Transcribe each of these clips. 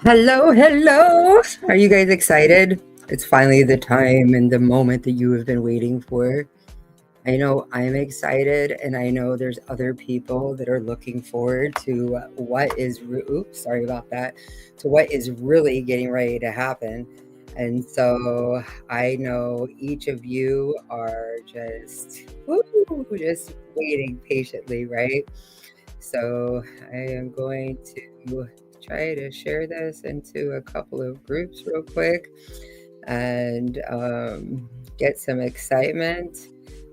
Hello, hello. Are you guys excited? It's finally the time and the moment that you have been waiting for. I know I'm excited, and I know there's other people that are looking forward to oops, sorry about that, to what is really getting ready to happen. And so I know each of you are just waiting patiently, right? So I am going to try to share this into a couple of groups real quick and get some excitement.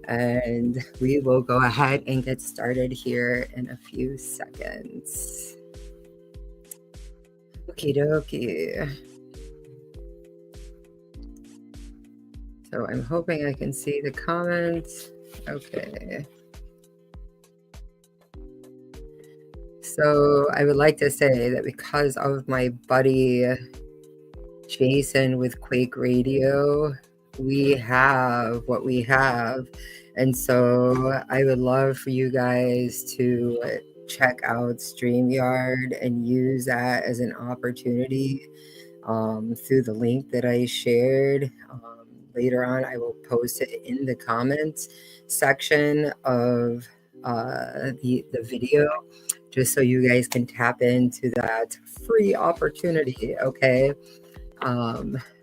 And we will go ahead and get started here in a few seconds. Okie dokie. So I'm hoping I can see the comments. Okay. So I would like to say that because of my buddy Jason with Quake Radio, we have what we have. And so I would love for you guys to check out StreamYard and use that as an opportunity through the link that I shared. Later on, I will post it in the comments section of the video, just so you guys can tap into that free opportunity, okay?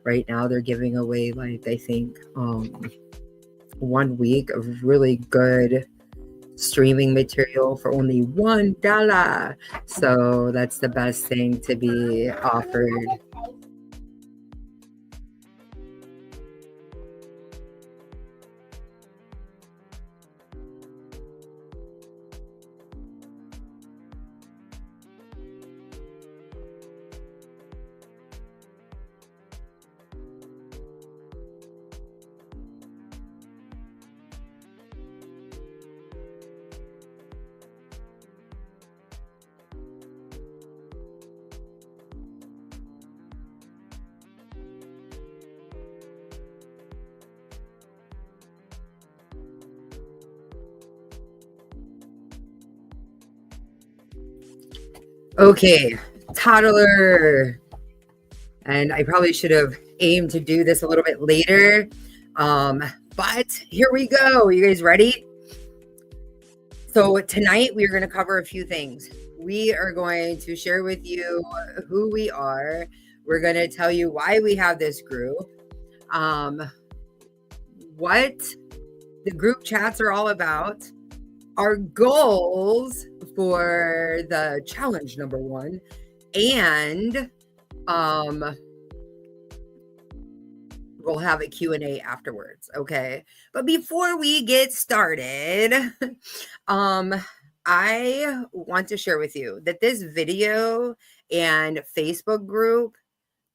Right now they're giving away, like, I think 1 week of really good streaming material for only $1. So that's the best thing to be offered. Okay, toddler. And I probably should have aimed to do this a little bit later. But here we go. You guys ready? So tonight we're going to cover a few things. We are going to share with you who we are. We're going to tell you why we have this group, what the group chats are all about, our goals for the challenge number 1, and we'll have a Q&A afterwards, okay? But before we get started, I want to share with you that this video and Facebook group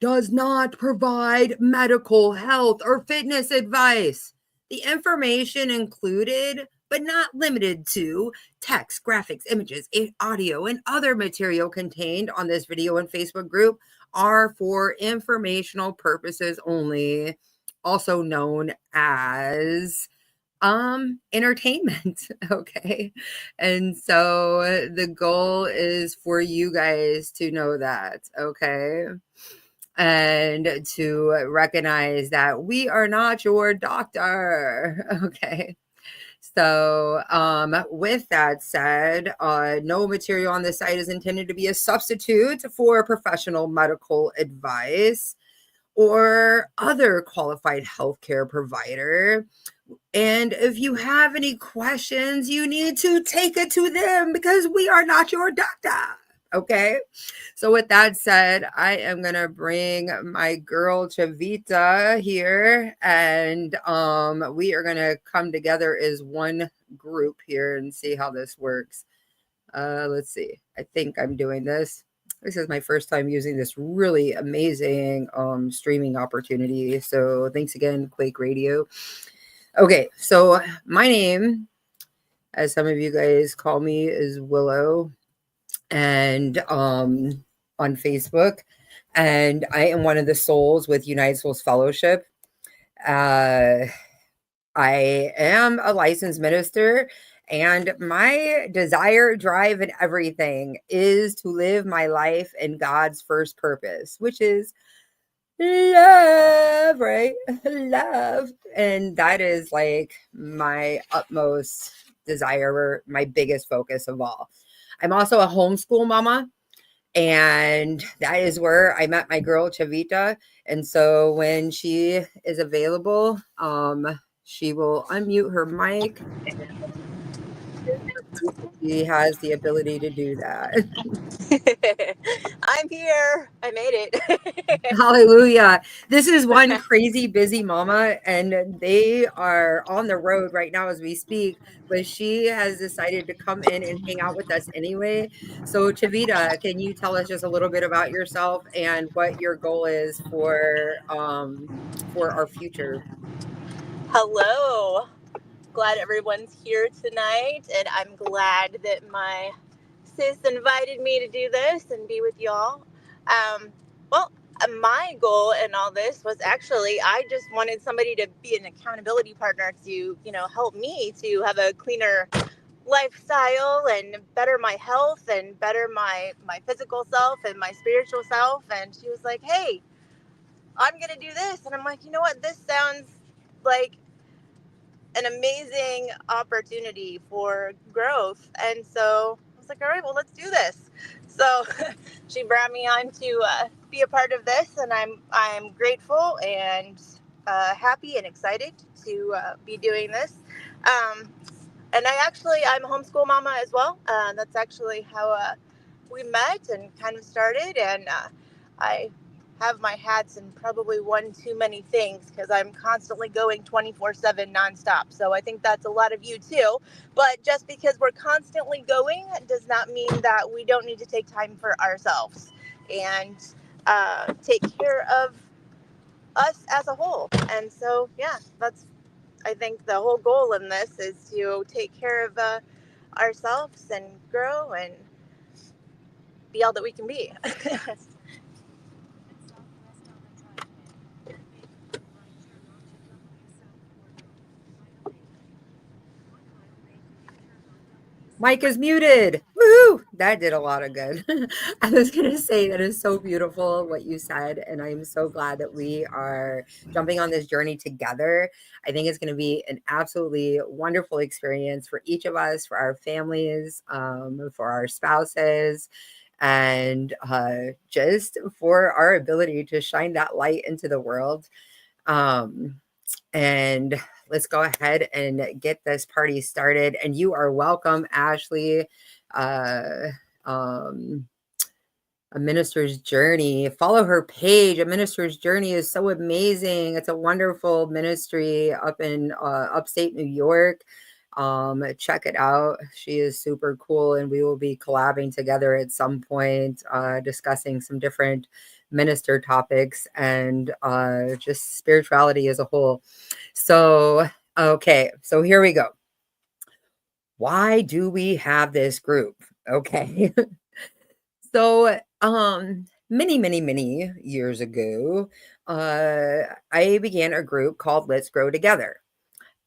does not provide medical, health, or fitness advice. The information included, but not limited to, text, graphics, images, audio, and other material contained on this video and Facebook group are for informational purposes only, also known as entertainment. Okay. And so the goal is for you guys to know that, okay, and to recognize that we are not your doctor. Okay. So with that said, no material on this site is intended to be a substitute for professional medical advice or other qualified healthcare provider. And if you have any questions, you need to take it to them because we are not your doctor. Okay. So with that said, I am going to bring my girl Chavita here, and we are going to come together as one group here and see how this works. Let's see. I think I'm doing this. This is my first time using this really amazing streaming opportunity. So thanks again, Quake Radio. Okay, so my name, as some of you guys call me, is Willow, and on Facebook, and I am one of the souls with United Souls Fellowship. I am a licensed minister, And my desire, drive, and everything is to live my life in God's first purpose, which is love, right? Love. And that is like my utmost desire, my biggest focus of all. I'm also a homeschool mama. And that is where I met my girl Chavita. And so when she is available, she will unmute her mic. She has the ability to do that. I'm here. I made it. Hallelujah. This is one crazy busy mama, and they are on the road right now as we speak, but she has decided to come in and hang out with us anyway. So, Chavita, can you tell us just a little bit about yourself and what your goal is for our future? Hello. Glad everyone's here tonight, and I'm glad that my sis invited me to do this and be with y'all. Um, my goal in all this was actually I just wanted somebody to be an accountability partner to, help me to have a cleaner lifestyle and better my health and better my physical self and my spiritual self. And she was like, "Hey, I'm gonna do this," and I'm like, "You know what? This sounds like an amazing opportunity for growth." And so I was like, "All right, well, let's do this." So she brought me on to be a part of this, and I'm grateful and happy and excited to be doing this. Um, and I'm a homeschool mama as well. That's actually how we met and kind of started. And I have my hats in probably one too many things because I'm constantly going 24/7 nonstop. So I think that's a lot of you too. But just because we're constantly going does not mean that we don't need to take time for ourselves and take care of us as a whole. And so, yeah, I think the whole goal in this is to take care of ourselves and grow and be all that we can be. Mike is muted. Woohoo! That did a lot of good. I was going to say that is so beautiful what you said. And I'm so glad that we are jumping on this journey together. I think it's going to be an absolutely wonderful experience for each of us, for our families, for our spouses, and just for our ability to shine that light into the world. Um, and let's go ahead and get this party started. And you are welcome, Ashley. Uh, um, a Minister's Journey. Follow her page. A Minister's Journey is so amazing. It's a wonderful ministry up in upstate New York. Check it out. She is super cool, and we will be collabing together at some point, discussing some different minister topics and just spirituality as a whole. So, okay, so here we go. Why do we have this group? Okay. So, many years ago, I began a group called Let's Grow Together.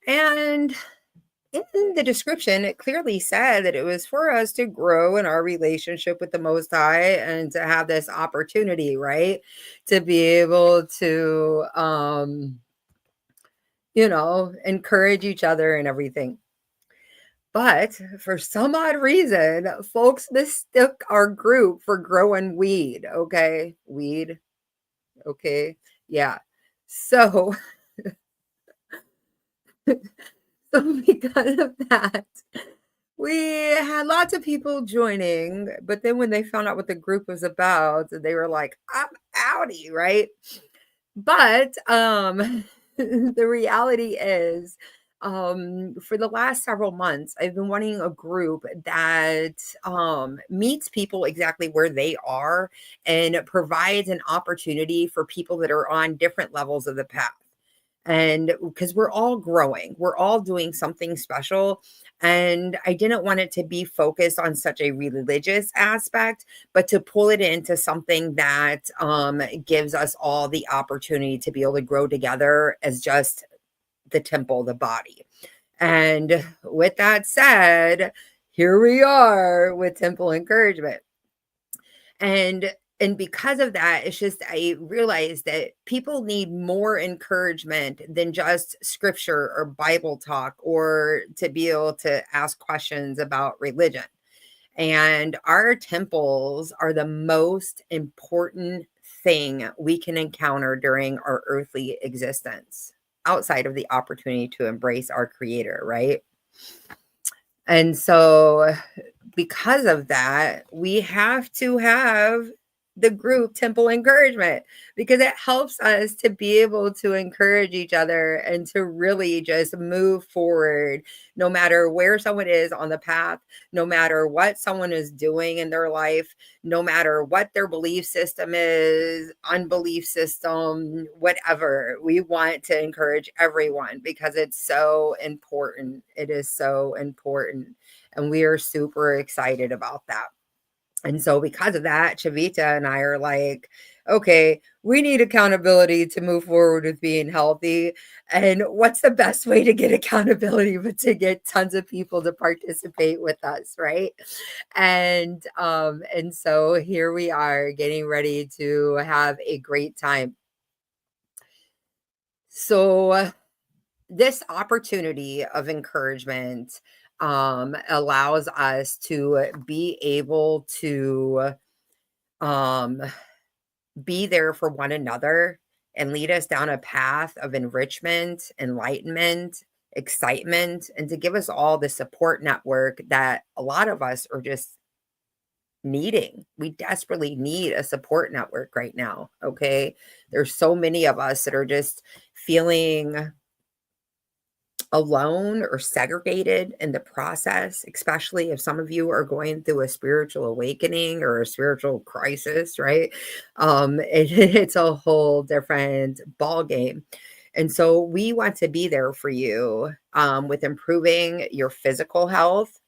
And in the description, it clearly said that it was for us to grow in our relationship with the Most High and to have this opportunity, right? To be able to, encourage each other and everything. But for some odd reason, folks mistook our group for growing weed. Okay. Weed. Okay. Yeah. So, so because of that, we had lots of people joining. But then when they found out what the group was about, they were like, I'm outie, right? But the reality is, for the last several months, I've been wanting a group that meets people exactly where they are and provides an opportunity for people that are on different levels of the path. And because we're all growing, we're all doing something special. And I didn't want it to be focused on such a religious aspect, but to pull it into something that gives us all the opportunity to be able to grow together as just the temple, the body. And with that said, here we are with Temple Encouragement. And because of that, it's just I realized that people need more encouragement than just scripture or Bible talk or to be able to ask questions about religion. And our temples are the most important thing we can encounter during our earthly existence, outside of the opportunity to embrace our creator, right? And so, because of that, we have to have the group Temple Encouragement because it helps us to be able to encourage each other and to really just move forward no matter where someone is on the path, no matter what someone is doing in their life, no matter what their belief system is, unbelief system, whatever. We want to encourage everyone because it's so important. It is so important. And we are super excited about that. And so, because of that, Chavita and I are like, okay, we need accountability to move forward with being healthy. And what's the best way to get accountability but to get tons of people to participate with us, right? And so here we are getting ready to have a great time. So this opportunity of encouragement allows us to be able to um, be there for one another and lead us down a path of enrichment, enlightenment, excitement, and to give us all the support network that a lot of us are just needing. We desperately need a support network right now. Okay. There's so many of us that are just feeling alone or segregated in the process, especially if some of you are going through a spiritual awakening or a spiritual crisis, right? It's a whole different ball game. And so we want to be there for you with improving your physical health,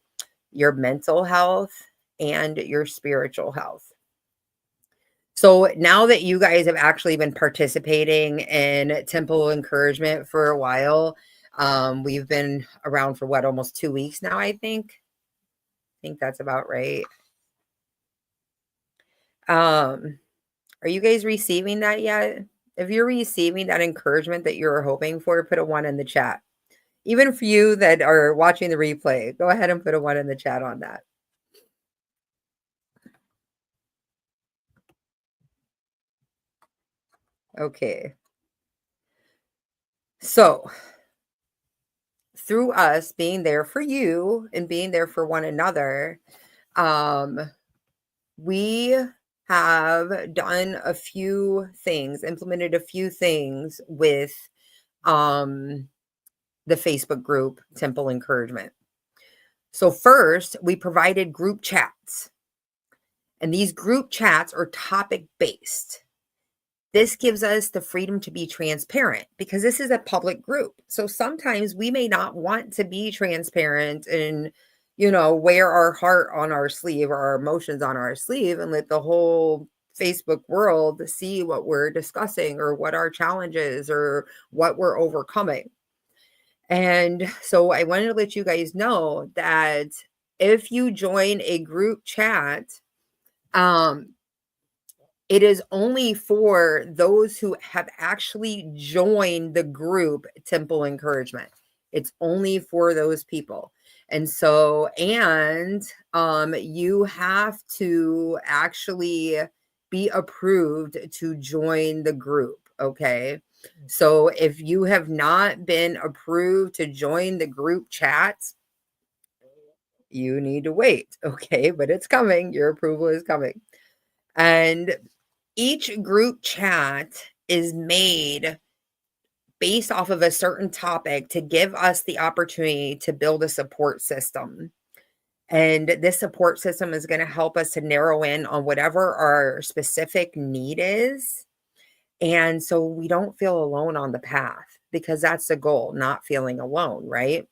your mental health, and your spiritual health. So now that you guys have actually been participating in Temple Encouragement for a while, we've been around for what, almost 2 weeks now, I think. I think that's about right. Are you guys receiving that yet? If you're receiving that encouragement that you're hoping for, put a 1 in the chat. Even for you that are watching the replay, go ahead and put a 1 in the chat on that. Okay. So, through us being there for you and being there for one another, um, we have done a few things, implemented a few things with um, the Facebook group Temple Encouragement. So, first, we provided group chats, and these group chats are topic based. This gives us the freedom to be transparent because this is a public group. So sometimes we may not want to be transparent and, wear our heart on our sleeve or our emotions on our sleeve and let the whole Facebook world see what we're discussing or what our challenges or what we're overcoming. And so I wanted to let you guys know that if you join a group chat, um, it is only for those who have actually joined the group Temple Encouragement. It's only for those people. And so, you have to actually be approved to join the group. Okay. So if you have not been approved to join the group chats, you need to wait. Okay. But it's coming. Your approval is coming. And each group chat is made based off of a certain topic to give us the opportunity to build a support system. And this support system is going to help us to narrow in on whatever our specific need is. And so we don't feel alone on the path because that's the goal, not feeling alone, right?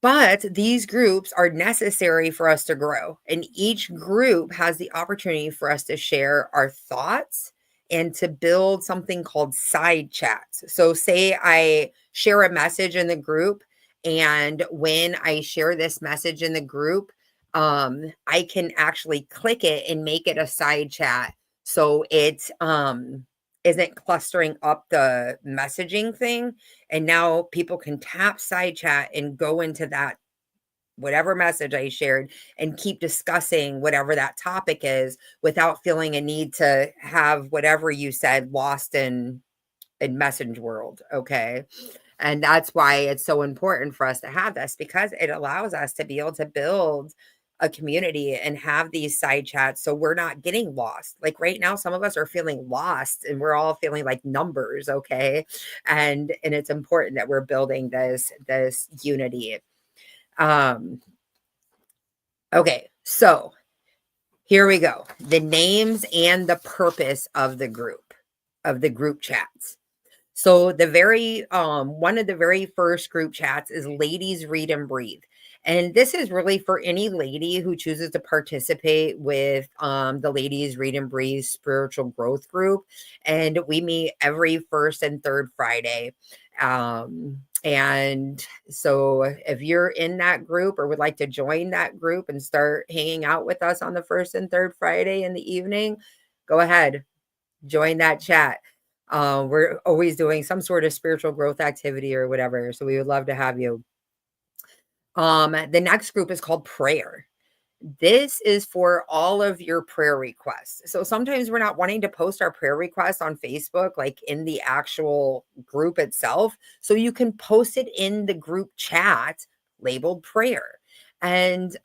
But these groups are necessary for us to grow. And each group has the opportunity for us to share our thoughts and to build something called side chats. So say I share a message in the group, and when I share this message in the group, I can actually click it and make it a side chat. So it isn't clustering up the messaging thing. And now people can tap side chat and go into that whatever message I shared and keep discussing whatever that topic is without feeling a need to have whatever you said lost in message world. Okay. And that's why it's so important for us to have this, because it allows us to be able to build a community and have these side chats so we're not getting lost. Like right now, some of us are feeling lost and we're all feeling like numbers. Okay. And it's important that we're building this unity. um Okay, so here we go. The names and the purpose of the group chats. So the very one of the very first group chats is Ladies Read and Breathe. And this is really for any lady who chooses to participate with the Ladies Read and Breathe spiritual growth group. And we meet every first and third Friday. And so if you're in that group or would like to join that group and start hanging out with us on the first and third Friday in the evening, go ahead, join that chat. We're always doing some sort of spiritual growth activity or whatever. So we would love to have you. The next group is called Prayer. This is for all of your prayer requests. So sometimes we're not wanting to post our prayer requests on Facebook, like in the actual group itself. So you can post it in the group chat labeled prayer. And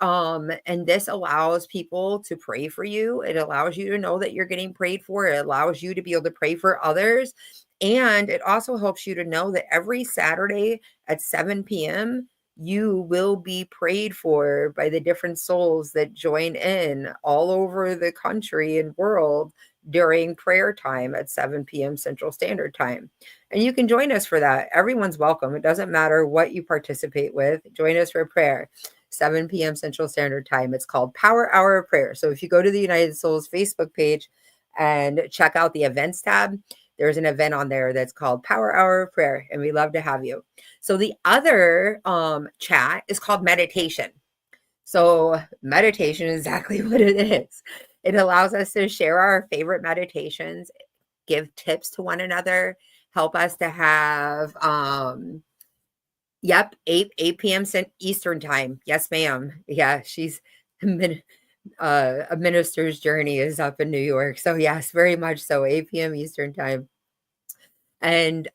this allows people to pray for you. It allows you to know that you're getting prayed for. It allows you to be able to pray for others. And it also helps you to know that every Saturday at 7 p.m., you will be prayed for by the different souls that join in all over the country and world during prayer time at 7 p.m. Central Standard Time. And you can join us for that. Everyone's welcome. It doesn't matter what you participate with. Join us for prayer. 7 p.m. Central Standard Time. It's called Power Hour of Prayer. So if you go to the United Souls Facebook page and check out the events tab, there's an event on there that's called Power Hour of Prayer, and we love to have you. So the other chat is called meditation. So meditation is exactly what it is. It allows us to share our favorite meditations, give tips to one another, help us to have 8 p.m. Eastern time. Yes, ma'am. Yeah, she's a minister's journey is up in New York. So yes, very much so. 8 p.m. Eastern time. And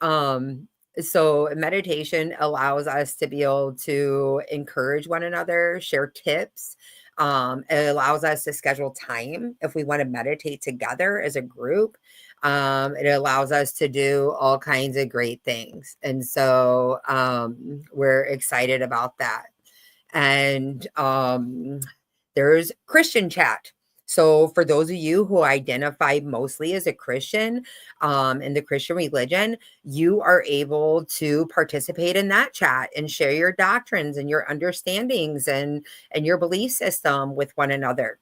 so meditation allows us to be able to encourage one another, share tips. It allows us to schedule time if we want to meditate together as a group. It allows us to do all kinds of great things. And so we're excited about that. And there's Christian chat. So for those of you who identify mostly as a Christian in the Christian religion, you are able to participate in that chat and share your doctrines and your understandings and your belief system with one another.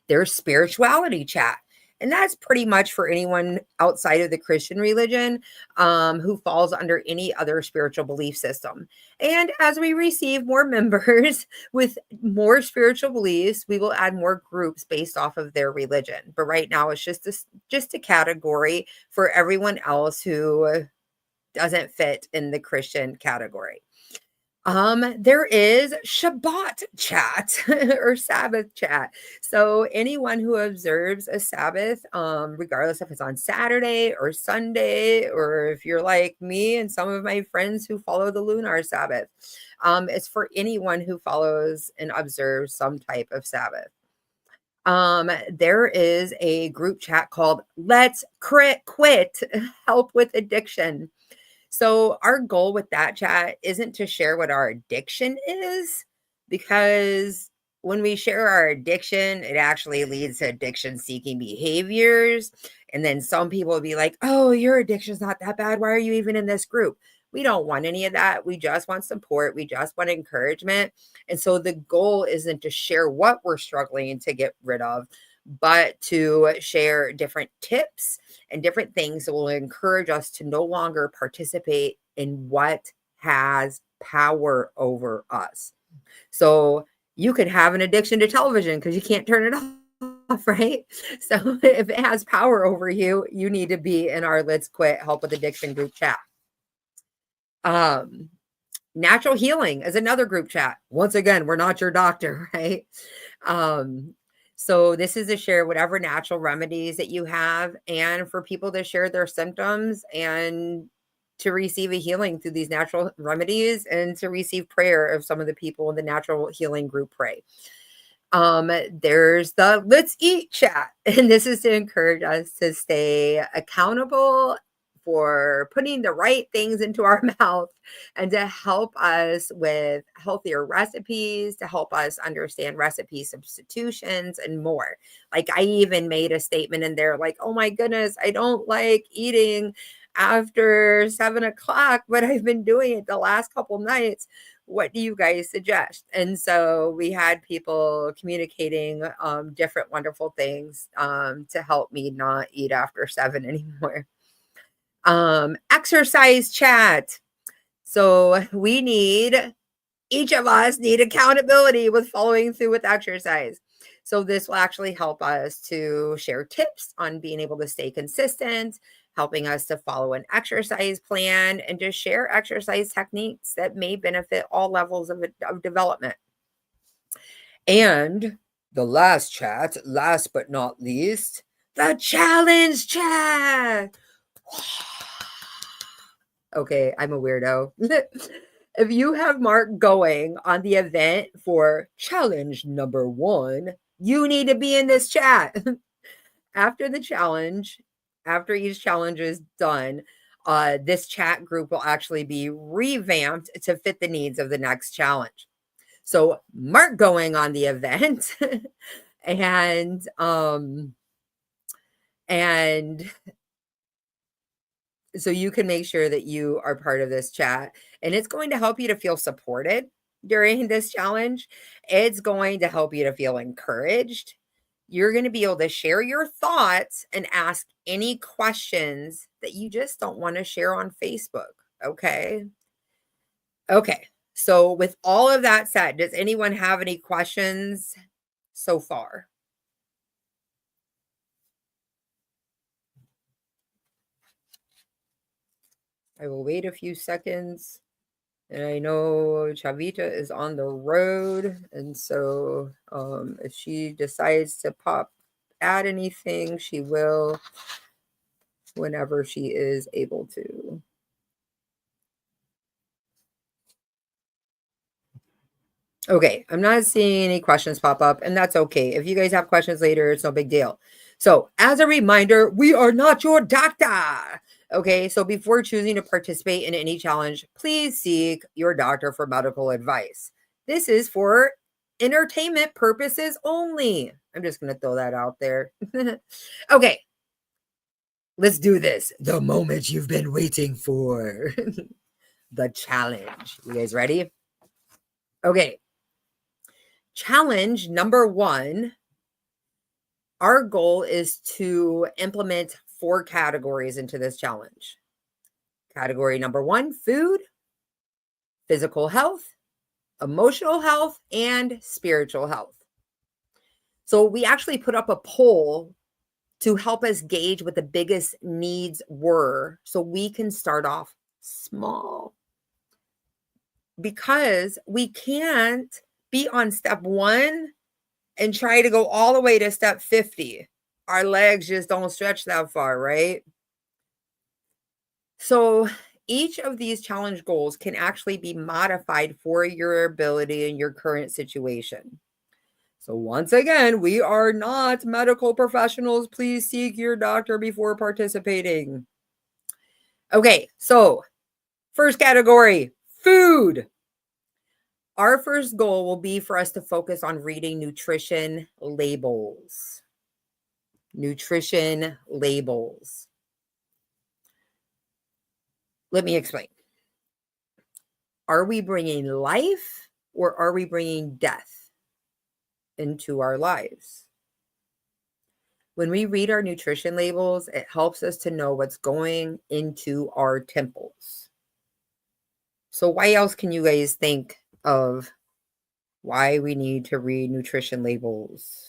There's spirituality chat. And that's pretty much for anyone outside of the Christian religion who falls under any other spiritual belief system. And as we receive more members with more spiritual beliefs, we will add more groups based off of their religion. But right now, it's just a category for everyone else who doesn't fit in the Christian category. There is Shabbat chat or Sabbath chat. So anyone who observes a Sabbath, regardless if it's on Saturday or Sunday, or if you're like me and some of my friends who follow the lunar Sabbath, it's for anyone who follows and observes some type of Sabbath. There is a group chat called Let's Quit Help with Addiction. So our goal with that chat isn't to share what our addiction is, because when we share our addiction, it actually leads to addiction seeking behaviors. And then some people will be like, oh, your addiction's not that bad. Why are you even in this group? We don't want any of that. We just want support. We just want encouragement. And so the goal isn't to share what we're struggling to get rid of, but to share different tips and different things that will encourage us to no longer participate in what has power over us. So you could have an addiction to television because you can't turn it off, right? So if it has power over you, you need to be in our Let's Quit Help with Addiction group chat. Natural healing is another group chat. Once again, we're not your doctor, right? So this is to share whatever natural remedies that you have, and for people to share their symptoms and to receive a healing through these natural remedies, and to receive prayer of some of the people in the natural healing group pray. There's the Let's Eat chat, and this is to encourage us to stay accountable for putting the right things into our mouth, and to help us with healthier recipes, to help us understand recipe substitutions and more. Like, I even made a statement in there like, oh my goodness, I don't like eating after 7 o'clock, but I've been doing it the last couple nights. What do you guys suggest? And so we had people communicating different wonderful things to help me not eat after 7 anymore. Exercise chat. So each of us need accountability with following through with exercise. So this will actually help us to share tips on being able to stay consistent, helping us to follow an exercise plan, and to share exercise techniques that may benefit all levels of development. And the last chat, last but not least, the challenge chat. Okay, I'm a weirdo. If you have Mark going on the event for challenge number 1, you need to be in this chat. After the challenge, after each challenge is done, this chat group will actually be revamped to fit the needs of the next challenge. So Mark going on the event and so you can make sure that you are part of this chat, and it's going to help you to feel supported during this challenge. It's going to help you to feel encouraged. You're going to be able to share your thoughts and ask any questions that you just don't want to share on Facebook. Okay. Okay. So with all of that said, does anyone have any questions so far? I will wait a few seconds. And I know Chavita is on the road. And so if she decides to add anything, she will whenever she is able to. Okay, I'm not seeing any questions pop up, and that's okay. If you guys have questions later, it's no big deal. So, as a reminder, we are not your doctor. Okay, so before choosing to participate in any challenge, please seek your doctor for medical advice. This is for entertainment purposes only. I'm just going to throw that out there. Okay, let's do this. The moment you've been waiting for. The challenge. You guys ready? Okay. Challenge number 1, our goal is to implement 4 categories into this challenge. Category number 1, food, physical health, emotional health, and spiritual health. So we actually put up a poll to help us gauge what the biggest needs were so we can start off small. Because we can't be on step 1 and try to go all the way to step 50. Our legs just don't stretch that far, right? So each of these challenge goals can actually be modified for your ability in your current situation. So once again, we are not medical professionals. Please seek your doctor before participating. Okay, so first category, food. Our first goal will be for us to focus on reading nutrition labels. Nutrition labels. Let me explain. Are we bringing life or are we bringing death into our lives? When we read our nutrition labels, it helps us to know what's going into our temples. So why else can you guys think of why we need to read nutrition labels?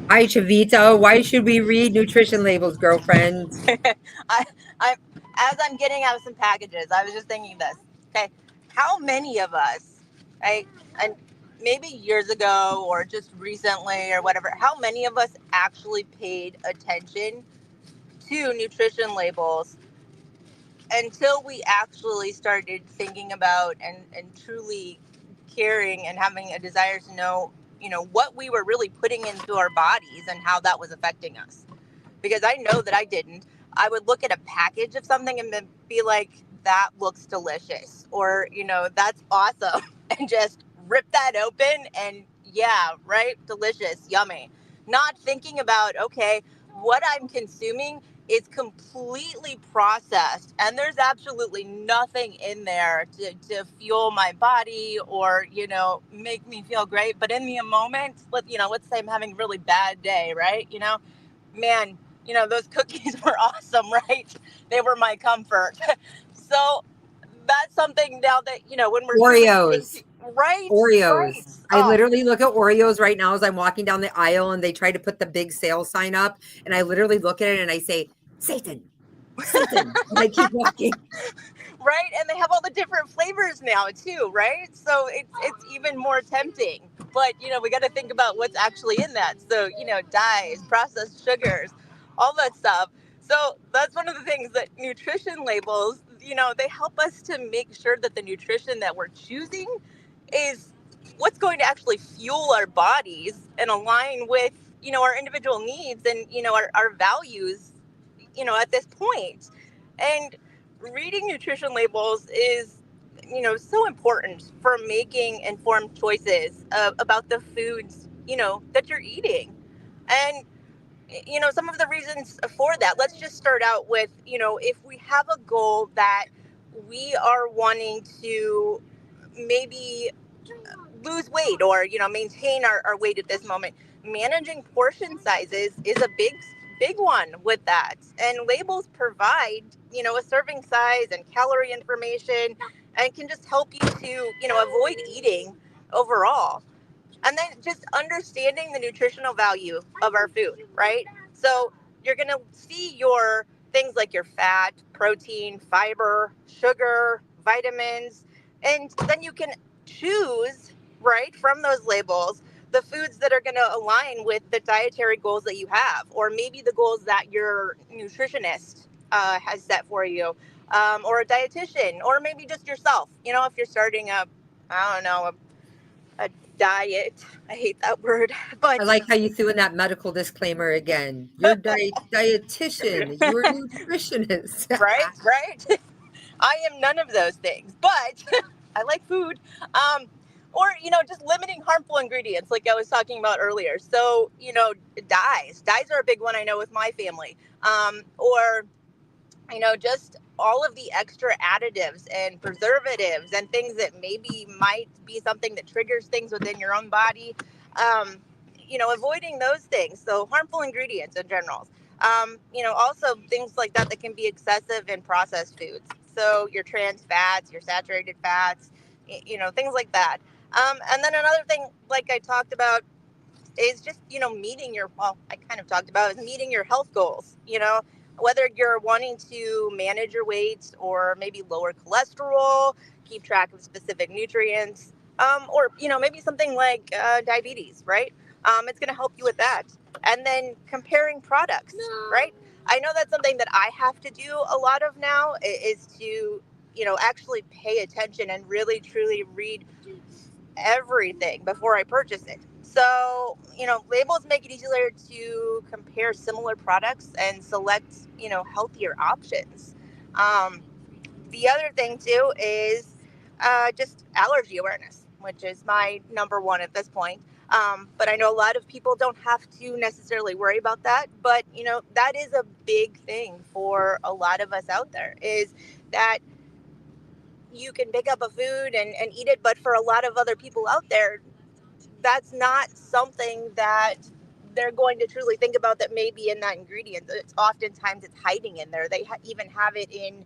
Hi, Chavita. Why should we read nutrition labels, girlfriend? I, as I'm getting out some packages, I was just thinking this. Okay, how many of us, right, and maybe years ago or just recently or whatever, how many of us actually paid attention to nutrition labels until we actually started thinking about and truly caring and having a desire to know, what we were really putting into our bodies and how that was affecting us? Because I know that I didn't. I would look at a package of something and then be like, that looks delicious, or, that's awesome, and just rip that open and yeah, right, delicious, yummy. Not thinking about, okay, what I'm consuming is completely processed and there's absolutely nothing in there to fuel my body or, make me feel great. But in the moment, let's say I'm having a really bad day, right? Man, those cookies were awesome, right? They were my comfort. So that's something now that, when we're truly Oreos. right, right. Oreos. I Oh, literally look at Oreos right now as I'm walking down the aisle and they try to put the big sale sign up. And I literally look at it and I say, Satan, Satan. And I keep walking. right. And they have all the different flavors now too, right? So it's even more tempting. But we got to think about what's actually in that. So dyes, processed sugars, all that stuff. So that's one of the things that nutrition labels, they help us to make sure that the nutrition that we're choosing is what's going to actually fuel our bodies and align with our individual needs and our values at this point. And reading nutrition labels is so important for making informed choices about the foods that you're eating. And some of the reasons for that, let's just start out with if we have a goal that we are wanting to maybe lose weight or maintain our weight at this moment, managing portion sizes is a big one with that. And labels provide a serving size and calorie information and can just help you to avoid eating overall. And then just understanding the nutritional value of our food, right? So you're going to see your things like your fat, protein, fiber, sugar, vitamins, and then you can choose, right, from those labels, the foods that are going to align with the dietary goals that you have, or maybe the goals that your nutritionist has set for you, or a dietitian, or maybe just yourself. If you're starting I don't know, a diet. I hate that word, I but like how you threw in that medical disclaimer again. You're dietitian, you're a nutritionist. right, right. I am none of those things, but I like food. Or just limiting harmful ingredients, like I was talking about earlier. So dyes are a big one I know with my family. Or just all of the extra additives and preservatives and things that maybe might be something that triggers things within your own body. Um, avoiding those things. So harmful ingredients in general. Also things like that can be excessive in processed foods. So your trans fats, your saturated fats, things like that. And then another thing, like I talked about, is just meeting your, well, I kind of talked about, is meeting your health goals. Whether you're wanting to manage your weight or maybe lower cholesterol, keep track of specific nutrients, or maybe something like diabetes, right? It's going to help you with that. And then comparing products, right? I know that's something that I have to do a lot of now, is to actually pay attention and really truly read everything before I purchase it. So, labels make it easier to compare similar products and select, healthier options. Um, the other thing too is just allergy awareness, which is my number one at this point. But I know a lot of people don't have to necessarily worry about that. But, that is a big thing for a lot of us out there, is that you can pick up a food and eat it. But for a lot of other people out there, that's not something that they're going to truly think about that may be in that ingredient. It's oftentimes it's hiding in there. They even have it in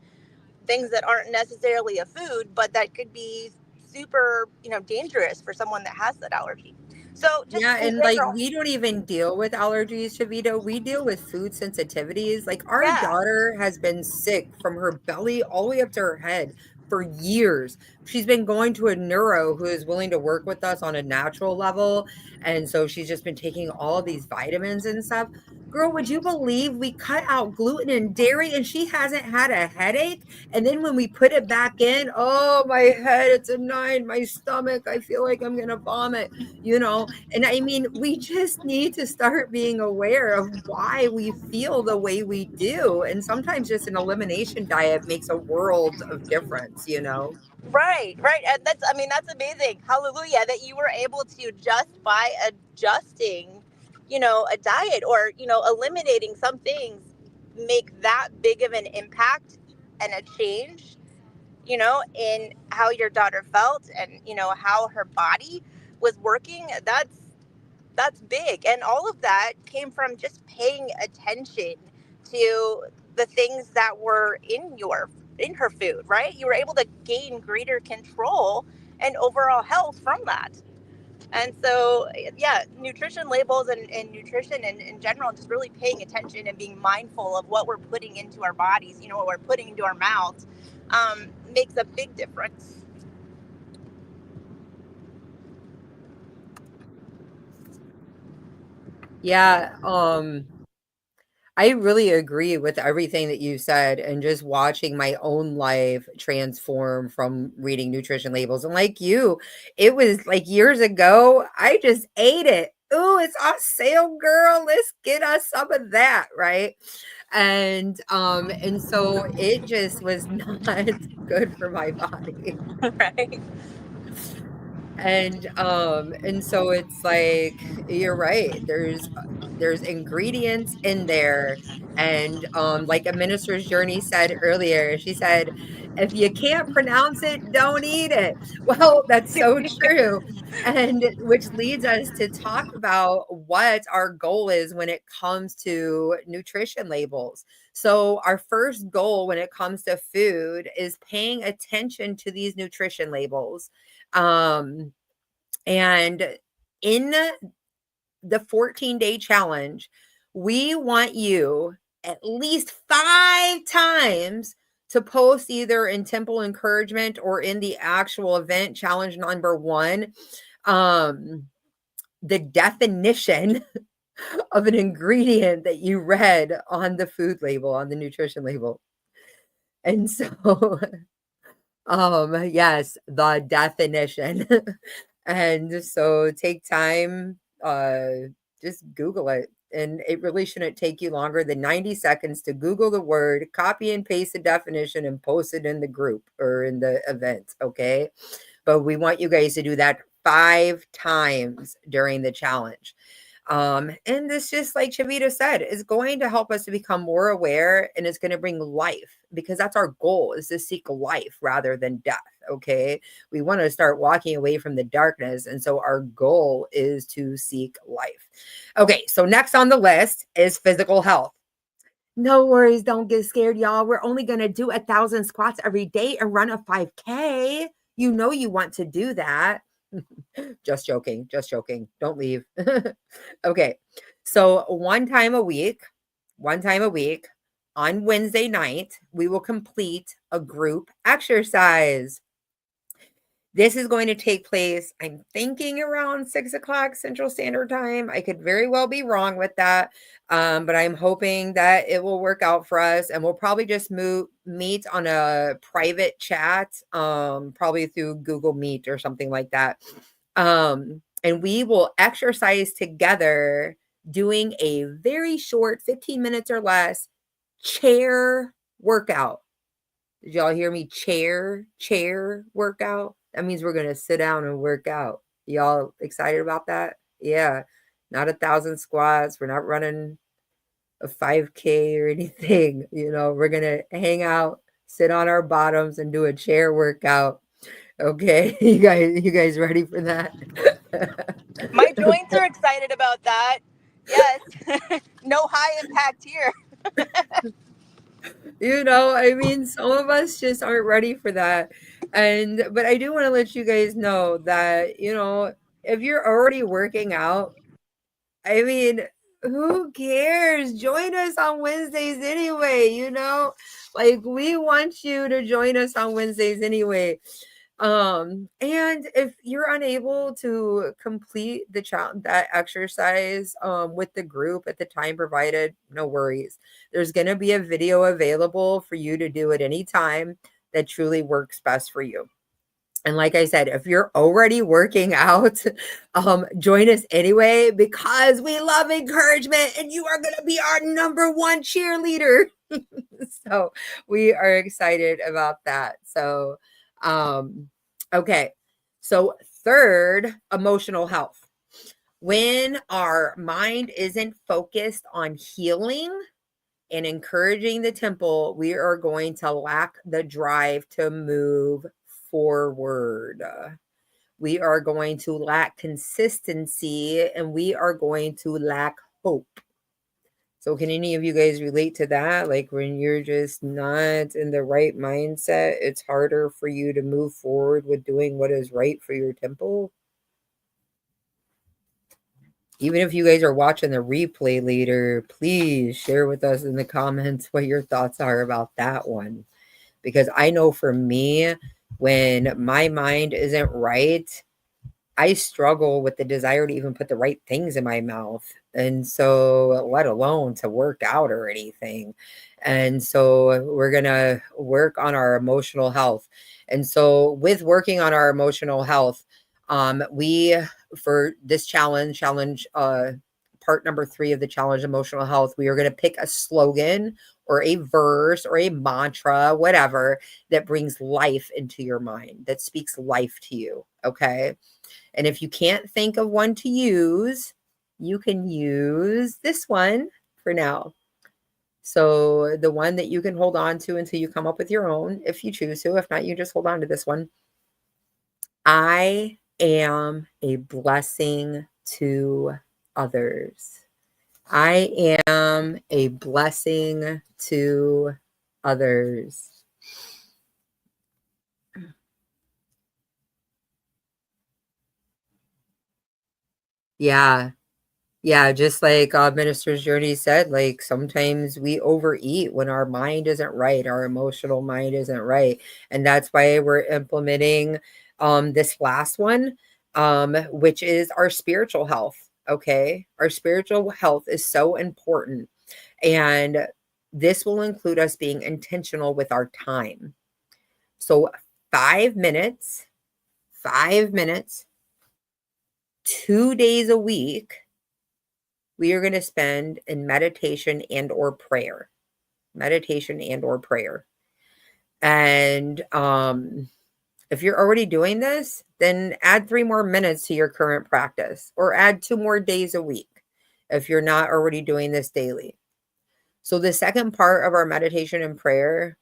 things that aren't necessarily a food, but that could be super, dangerous for someone that has that allergy. So just Yeah, in and like general, we don't even deal with allergies, Shavita. We deal with food sensitivities. Like our yeah, daughter has been sick from her belly all the way up to her head for years. She's been going to a neuro who is willing to work with us on a natural level. And so she's just been taking all of these vitamins and stuff. Girl, would you believe we cut out gluten and dairy and she hasn't had a headache? And then when we put it back in, oh, my head, it's a nine, my stomach, I feel like I'm going to vomit, you know? And I mean, we just need to start being aware of why we feel the way we do. And sometimes just an elimination diet makes a world of difference, you know? right, right. And that's amazing. Hallelujah that you were able to, just by adjusting, a diet, or, eliminating some things, make that big of an impact and a change, in how your daughter felt, and, how her body was working. That's big. And all of that came from just paying attention to the things that were in her food, right? You were able to gain greater control and overall health from that. And so, yeah, nutrition labels and nutrition in general, just really paying attention and being mindful of what we're putting into our bodies, what we're putting into our mouths, makes a big difference. Yeah, I really agree with everything that you said and just watching my own life transform from reading nutrition labels. And like you, it was like years ago, I just ate it. Ooh, it's on sale, girl. Let's get us some of that, right? And so it just was not good for my body. Right. And so it's like you're right. There's ingredients in there. And like a minister's journey said earlier, she said, if you can't pronounce it, don't eat it. Well, that's so true. And which leads us to talk about what our goal is when it comes to nutrition labels. So, our first goal when it comes to food is paying attention to these nutrition labels. Um, and in the 14-day challenge, we want you at least 5 times to post either in Temple Encouragement or in the actual event challenge number 1, um, the definition of an ingredient that you read on the food label, on the nutrition label. And so yes, the definition. And so take time, just Google it. And it really shouldn't take you longer than 90 seconds to Google the word, copy and paste the definition, and post it in the group or in the event. Okay. But we want you guys to do that 5 times during the challenge. And this, just like Shavita said, is going to help us to become more aware, and it's going to bring life, because that's our goal, is to seek life rather than death. Okay. We want to start walking away from the darkness. And so our goal is to seek life. Okay. So next on the list is physical health. No worries. Don't get scared, y'all. We're only going to do 1,000 squats every day and run a 5K. You know, you want to do that. Just joking. Just joking. Don't leave. Okay. So one time a week on Wednesday night, we will complete a group exercise. This is going to take place, I'm thinking, around 6 o'clock Central Standard Time. I could very well be wrong with that, but I'm hoping that it will work out for us. And we'll probably just meet on a private chat, probably through Google Meet or something like that. And we will exercise together doing a very short 15 minutes or less chair workout. Did y'all hear me? Chair workout. That means we're going to sit down and work out. Y'all excited about that? Yeah, not 1,000 squats. We're not running a 5K or anything. We're going to hang out, sit on our bottoms and do a chair workout. Okay. You guys ready for that? My joints are excited about that. Yes. No high impact here. I mean, some of us just aren't ready for that. But I do want to let you guys know that, if you're already working out, I mean, who cares? Join us on Wednesdays anyway. Like, we want you to join us on Wednesdays anyway. And if you're unable to complete that exercise with the group at the time provided, no worries. There's going to be a video available for you to do at any time that truly works best for you. And like I said, if you're already working out, join us anyway, because we love encouragement and you are going to be our number one cheerleader. So we are excited about that. So, okay. So third, emotional health. When our mind isn't focused on healing and encouraging the temple, we are going to lack the drive to move forward. We are going to lack consistency and we are going to lack hope. So can any of you guys relate to that? Like, when you're just not in the right mindset, it's harder for you to move forward with doing what is right for your temple? Even if you guys are watching the replay later, please share with us in the comments what your thoughts are about that one. Because I know for me, when my mind isn't right, I struggle with the desire to even put the right things in my mouth. And so, let alone to work out or anything. And so, we're going to work on our emotional health. And so, with working on our emotional health, for this challenge, part number 3 of the challenge, emotional health, we are going to pick a slogan or a verse or a mantra, whatever, that brings life into your mind, that speaks life to you. Okay. And if you can't think of one to use, you can use this one for now. So the one that you can hold on to until you come up with your own, if you choose to. If not, you just hold on to this one. I am a blessing to others. I am a blessing to others. Yeah. Yeah, just like Minister's Journey said, like, sometimes we overeat when our mind isn't right, our emotional mind isn't right. And that's why we're implementing this last one, which is our spiritual health. Okay. Our spiritual health is so important. And this will include us being intentional with our time. So 5 minutes, 2 days a week, we are going to spend in meditation and or prayer. And if you're already doing this, then add 3 more minutes to your current practice, or add 2 more days a week if you're not already doing this daily. So the second part of our meditation and prayer,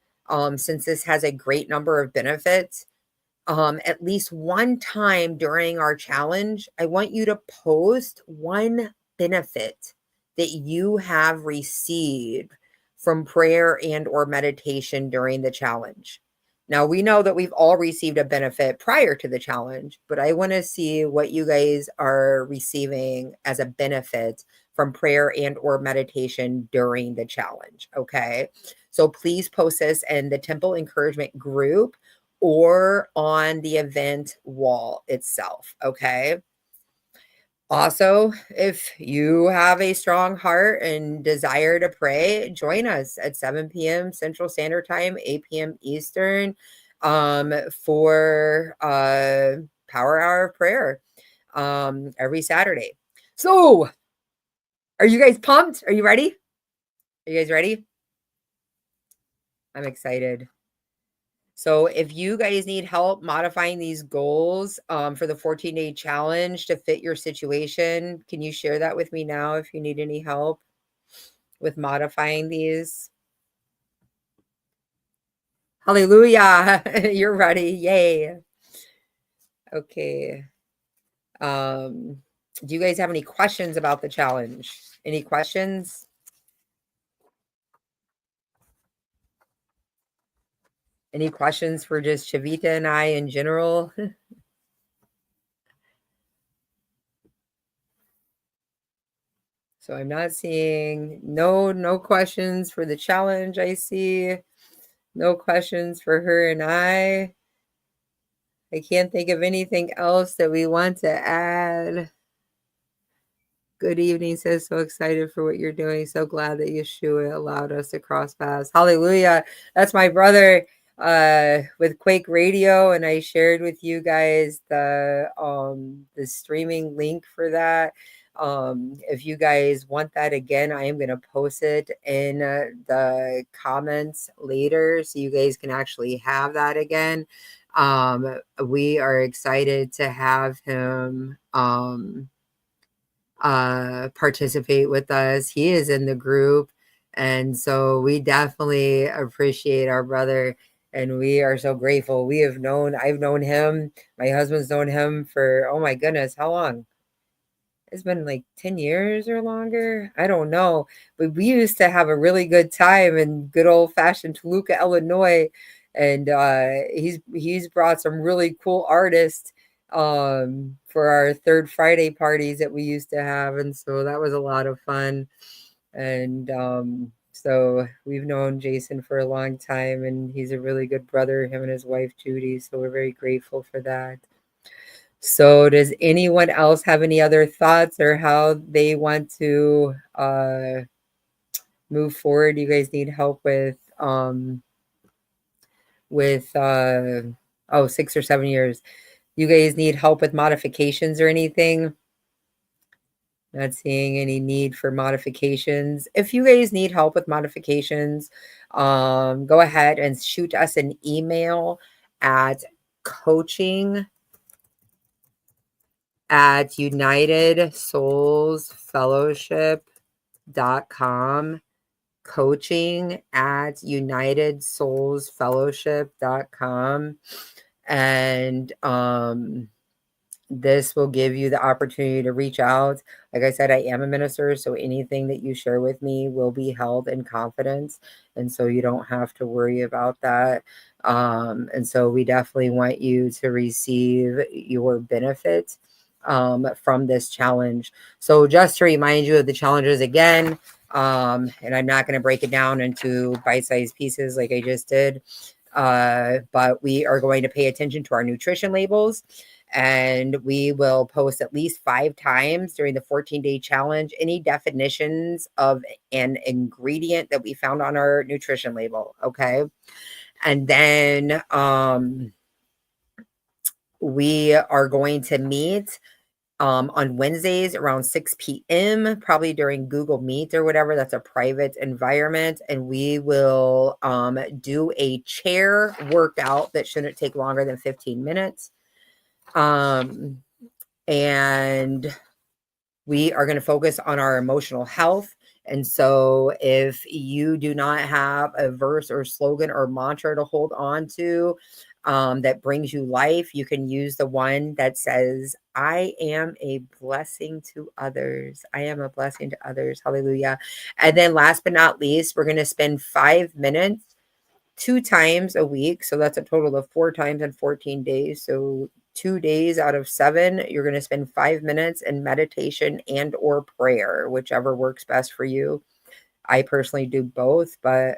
since this has a great number of benefits, at least one time during our challenge, I want you to post one benefit that you have received from prayer and or meditation during the challenge. Now, we know that we've all received a benefit prior to the challenge, but I want to see what you guys are receiving as a benefit from prayer and or meditation during the challenge. Okay. So please post this in the Temple Encouragement group or on the event wall itself. Okay. Also, if you have a strong heart and desire to pray, join us at 7 p.m. Central Standard Time, 8 p.m. Eastern, for Power Hour of Prayer every Saturday. So, are you guys pumped? Are you ready? Are you guys ready? I'm excited. So if you guys need help modifying these goals for the 14-day challenge to fit your situation, can you share that with me now if you need any help with modifying these? Hallelujah. You're ready. Yay. Okay. Do you guys have any questions about the challenge? Any questions? Any questions for just Shavita and I in general? So I'm not seeing no questions for the challenge. I see no questions for her and I. I can't think of anything else that we want to add. Good evening, says so excited for what you're doing. So glad that Yeshua allowed us to cross paths. Hallelujah. That's my brother with Quake Radio, and I shared with you guys the streaming link for that. If you guys want that again, I am going to post it in the comments later so you guys can actually have that again. We are excited to have him participate with us. He is in the group. And so we definitely appreciate our brother and we are so grateful. I've known him, my husband's known him for, oh my goodness, how long? It's been like 10 years or longer. I don't know. But we used to have a really good time in good old fashioned Toluca, Illinois. And he's brought some really cool artists for our third Friday parties that we used to have. And so that was a lot of fun. And so we've known Jason for a long time and he's a really good brother, him and his wife Judy. So we're very grateful for that. So does anyone else have any other thoughts or how they want to move forward? You guys need help with 6 or 7 years. You guys need help with modifications or anything? Not seeing any need for modifications. If you guys need help with modifications, go ahead and shoot us an email at coaching@unitedsoulsfellowship.com. coaching@unitedsoulsfellowship.com. And this will give you the opportunity to reach out. Like I said, I am a minister, so anything that you share with me will be held in confidence. And so you don't have to worry about that. And so we definitely want you to receive your benefit from this challenge. So just to remind you of the challenges again, and I'm not going to break it down into bite-sized pieces like I just did, but we are going to pay attention to our nutrition labels. And we will post at least 5 times during the 14-day challenge any definitions of an ingredient that we found on our nutrition label. Okay. And then we are going to meet on Wednesdays around 6 p.m., probably during Google Meet or whatever. That's a private environment. And we will do a chair workout that shouldn't take longer than 15 minutes. And we are going to focus on our emotional health. And so if you do not have a verse or slogan or mantra to hold on to that brings you life, you can use the one that says, I am a blessing to others. I am a blessing to others. Hallelujah. And then last but not least, we're going to spend 5 minutes 2 times a week. So that's a total of 4 times in 14 days. So 2 days out of 7, you're going to spend 5 minutes in meditation and or prayer, whichever works best for you. I personally do both, but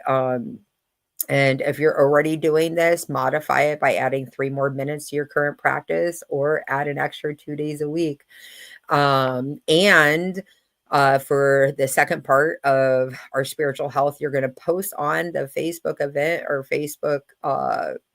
and if you're already doing this, modify it by adding 3 more minutes to your current practice or add an extra 2 days a week. And for the second part of our spiritual health, you're going to post on the Facebook event or Facebook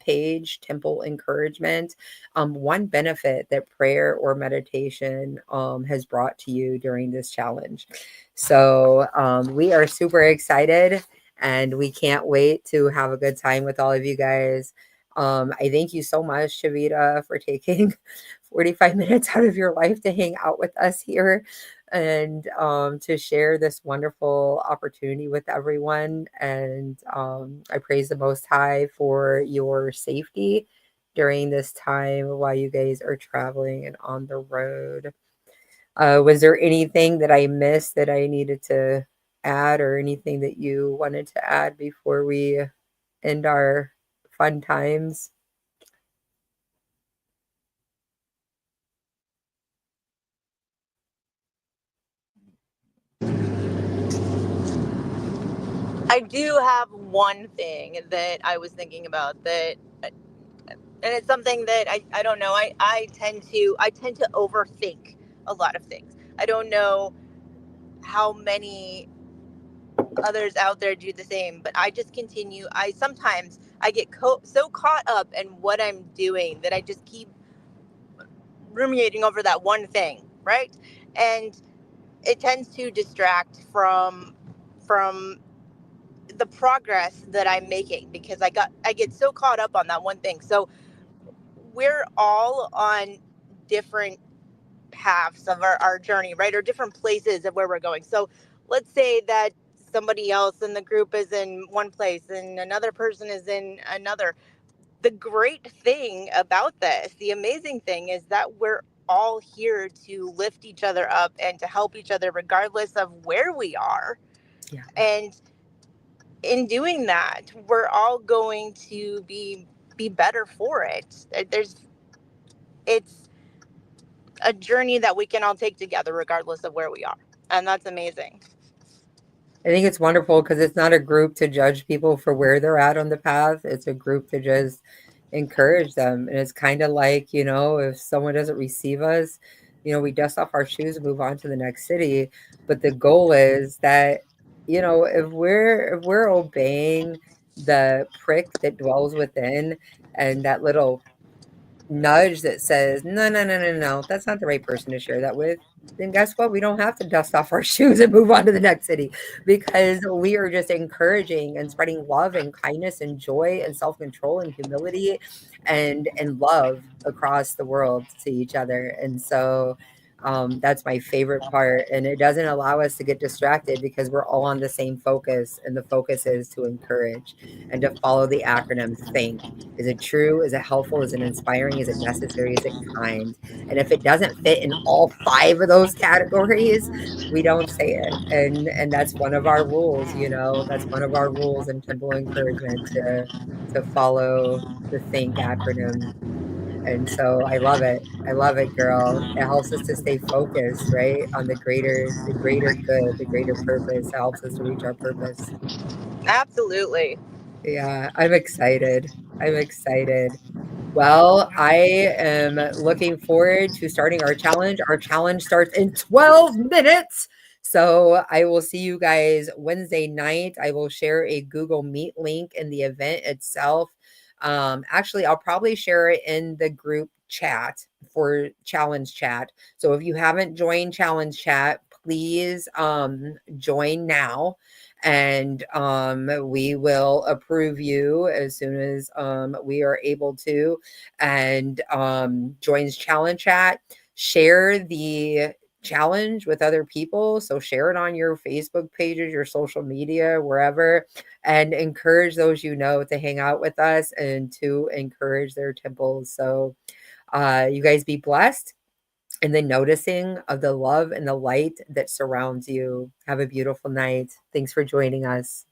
page, Temple Encouragement, one benefit that prayer or meditation has brought to you during this challenge. So we are super excited and we can't wait to have a good time with all of you guys. I thank you so much, Shavita, for taking 45 minutes out of your life to hang out with us here and to share this wonderful opportunity with everyone. And I praise the Most High for your safety during this time while you guys are traveling and on the road. Was there anything that I missed that I needed to add, or anything that you wanted to add before we end our fun times? I do have one thing that I was thinking about that, and it's something that I don't know. I tend to overthink a lot of things. I don't know how many others out there do the same, but I just continue. I sometimes I get so caught up in what I'm doing that I just keep ruminating over that one thing, right? And it tends to distract from the progress that I'm making because I get so caught up on that one thing. So we're all on different paths of our journey, right? Or different places of where we're going. So let's say that somebody else in the group is in one place and another person is in another. The great thing about this, the amazing thing, is that we're all here to lift each other up and to help each other regardless of where we are. Yeah. And in doing that, we're all going to be better for it. It's a journey that we can all take together regardless of where we are. And that's amazing. I think it's wonderful because it's not a group to judge people for where they're at on the path. It's a group to just encourage them. And it's kind of like, if someone doesn't receive us, we dust off our shoes and move on to the next city. But the goal is that, if we're obeying the prick that dwells within, and that little nudge that says, no, no, no, no, no, that's not the right person to share that with, then guess what? We don't have to dust off our shoes and move on to the next city, because we are just encouraging and spreading love and kindness and joy and self-control and humility and love across the world to each other. And so that's my favorite part. And it doesn't allow us to get distracted because we're all on the same focus. And the focus is to encourage and to follow the acronym THINK. Is it true? Is it helpful? Is it inspiring? Is it necessary? Is it kind? And if it doesn't fit in all five of those categories, we don't say it. And that's one of our rules, That's one of our rules in Temple Encouragement, to follow the THINK acronym. And so I love it. I love it, girl. It helps us to stay focused, right? On the greater good, the greater purpose. It helps us to reach our purpose. Absolutely. Yeah, I'm excited. I'm excited. Well, I am looking forward to starting our challenge. Our challenge starts in 12 minutes. So I will see you guys Wednesday night. I will share a Google Meet link in the event itself. Actually, I'll probably share it in the group chat for challenge chat. So if you haven't joined challenge chat, please join now, and we will approve you as soon as we are able to. And joins challenge chat. Share the challenge with other people. So share it on your Facebook pages, your social media, wherever, and encourage those to hang out with us and to encourage their temples. So you guys be blessed, and the noticing of the love and the light that surrounds you. Have a beautiful night. Thanks for joining us.